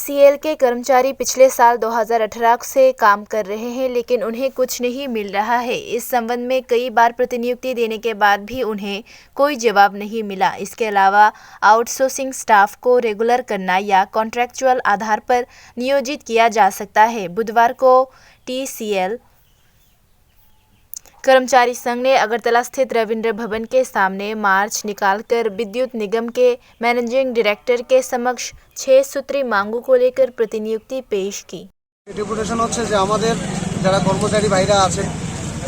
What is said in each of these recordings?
TCL के कर्मचारी पिछले साल 2018 से काम कर रहे हैं, लेकिन उन्हें कुछ नहीं मिल रहा है। इस संबंध में कई बार प्रतिनियुक्ति देने के बाद भी उन्हें कोई जवाब नहीं मिला। इसके अलावा आउटसोर्सिंग स्टाफ को रेगुलर करना या कॉन्ट्रैक्चुअल आधार पर नियोजित किया जा सकता है। बुधवार को टीसीएल कर्मचारी संघ ने अगरतला स्थित रविंद्र भवन के सामने मार्च निकालकर विद्युत निगम के मैनेजिंग डायरेक्टर के समक्ष 6 सूत्री मांगों को लेकर प्रतिनियुक्ति पेश की। ডেপুটেশন হচ্ছে যে আমাদের যারা কর্মচারী ভাইরা আছে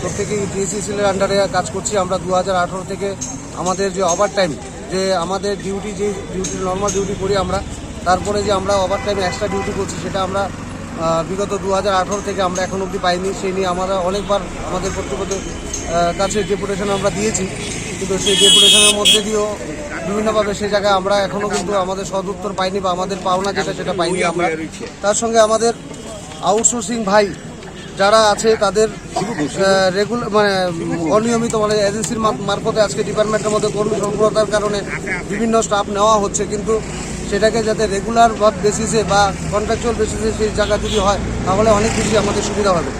প্রত্যেকেই টিএসসিসিএল এর আন্ডারে কাজ করছি আমরা 2018 থেকে আমাদের যে ওভারটাইম যে আমাদের ডিউটি নর্মাল ডিউটি করি আমরা তারপরে যে আমরা ওভারটাইম এক্সট্রা ডিউটি করছি সেটা আমরা বিগত 2018 থেকে আমরা এখন অবধি পাইনি। সেই নিয়ে আমরা অনেকবার আমাদের কর্তৃপক্ষের কাছে ডেপুটেশন আমরা দিয়েছি, কিন্তু সেই ডেপুটেশনের মধ্যে দিয়েও বিভিন্নভাবে সেই জায়গায় আমরা এখনও কিন্তু আমাদের সদুত্তর পাইনি বা আমাদের পাওনা যেটা সেটা পাইনি আমরা। তার সঙ্গে আমাদের আউটসোর্সিং ভাই যারা আছে তাদের অনিয়মিত এজেন্সির মারফতে আজকে ডিপার্টমেন্টের মধ্যে কর্মী স্বল্পতার কারণে বিভিন্ন স্টাফ নেওয়া হচ্ছে, কিন্তু সেটাকে যাতে রেগুলার বেসিসে বা কন্ট্রাকচুয়াল বেসিসে সেই জায়গা যদি হয় তাহলে অনেক বেশি আমাদের সুবিধা হবে।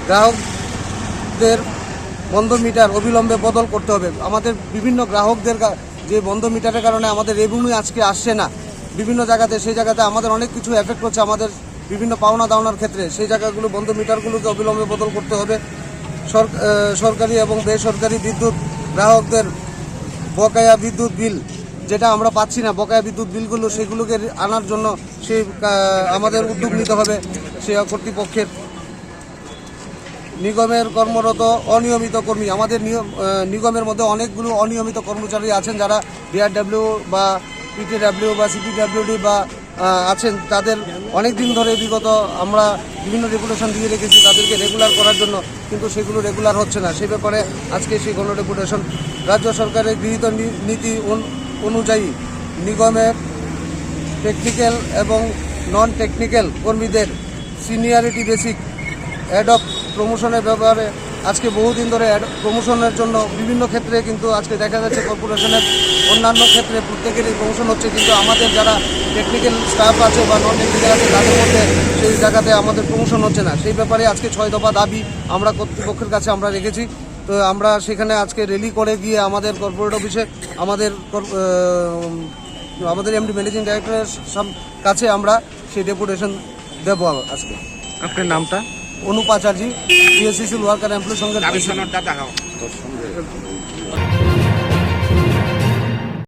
গ্রাহকদের বন্ধ মিটার অবিলম্বে বদল করতে হবে। আমাদের বিভিন্ন গ্রাহকদের যে বন্ধ মিটারের কারণে আমাদের রেভিনিউ আজকে আসছে না বিভিন্ন জায়গাতে, সেই জায়গাতে আমাদের অনেক কিছু এফেক্ট হচ্ছে আমাদের বিভিন্ন পাওনা দাওনার ক্ষেত্রে। সেই জায়গাগুলো বন্ধ মিটারগুলোকে অবিলম্বে বদল করতে হবে। সরকারি এবং বেসরকারি বিদ্যুৎ গ্রাহকদের বকেয়া বিদ্যুৎ বিল যেটা আমরা পাচ্ছি না, বকেয়া বিদ্যুৎ বিলগুলো সেগুলোকে আনার জন্য সেই আমাদের উদ্যোগ নিতে হবে। সে কর্তৃপক্ষের নিগমের কর্মরত অনিয়মিত কর্মী, আমাদের নিগমের মধ্যে অনেকগুলো অনিয়মিত কর্মচারী আছেন যারা বিআরডব্লিউ বা পিটিডব্লিউ বা সিপিডব্লিউডি বা আছেন, তাদের অনেক দিন ধরে বিগত আমরা বিভিন্ন ডেপুটেশন দিয়ে রেখেছি তাদেরকে রেগুলার করার জন্য, কিন্তু সেগুলো রেগুলার হচ্ছে না। সেই ব্যাপারে আজকে সেই গণ ডেপুটেশন রাজ্য সরকারের গৃহীত নীতি অনুযায়ী নিগমের টেকনিক্যাল এবং নন টেকনিক্যাল কর্মীদের সিনিয়রিটি বেসিক অ্যাডপ প্রমোশনের ব্যাপারে আজকে বহুদিন ধরে প্রমোশনের জন্য বিভিন্ন ক্ষেত্রে কিন্তু আজকে দেখা যাচ্ছে কর্পোরেশনের অন্যান্য ক্ষেত্রে প্রত্যেকেরই প্রমোশন হচ্ছে, কিন্তু আমাদের যারা টেকনিক্যাল স্টাফ আছে বা নন টেকনিক্যাল আছে তাদের মধ্যে সেই জায়গাতে আমাদের প্রমোশন হচ্ছে না। সেই ব্যাপারে আজকে 6 দফা দাবি আমরা কর্তৃপক্ষের কাছে আমরা রেখেছি। তো আমরা সেখানে আজকে র্যালি করে গিয়ে আমাদের কর্পোরেট অফিসে আমাদের এমডি ম্যানেজিং ডাইরেক্টরের কাছে আমরা সেই ডেপুটেশন দেবো। আজকে আপনার নামটা? অনুপ আচার্য, টিএসসিসিএল ওয়ার্কার এমপ্লয়ি সংঘের।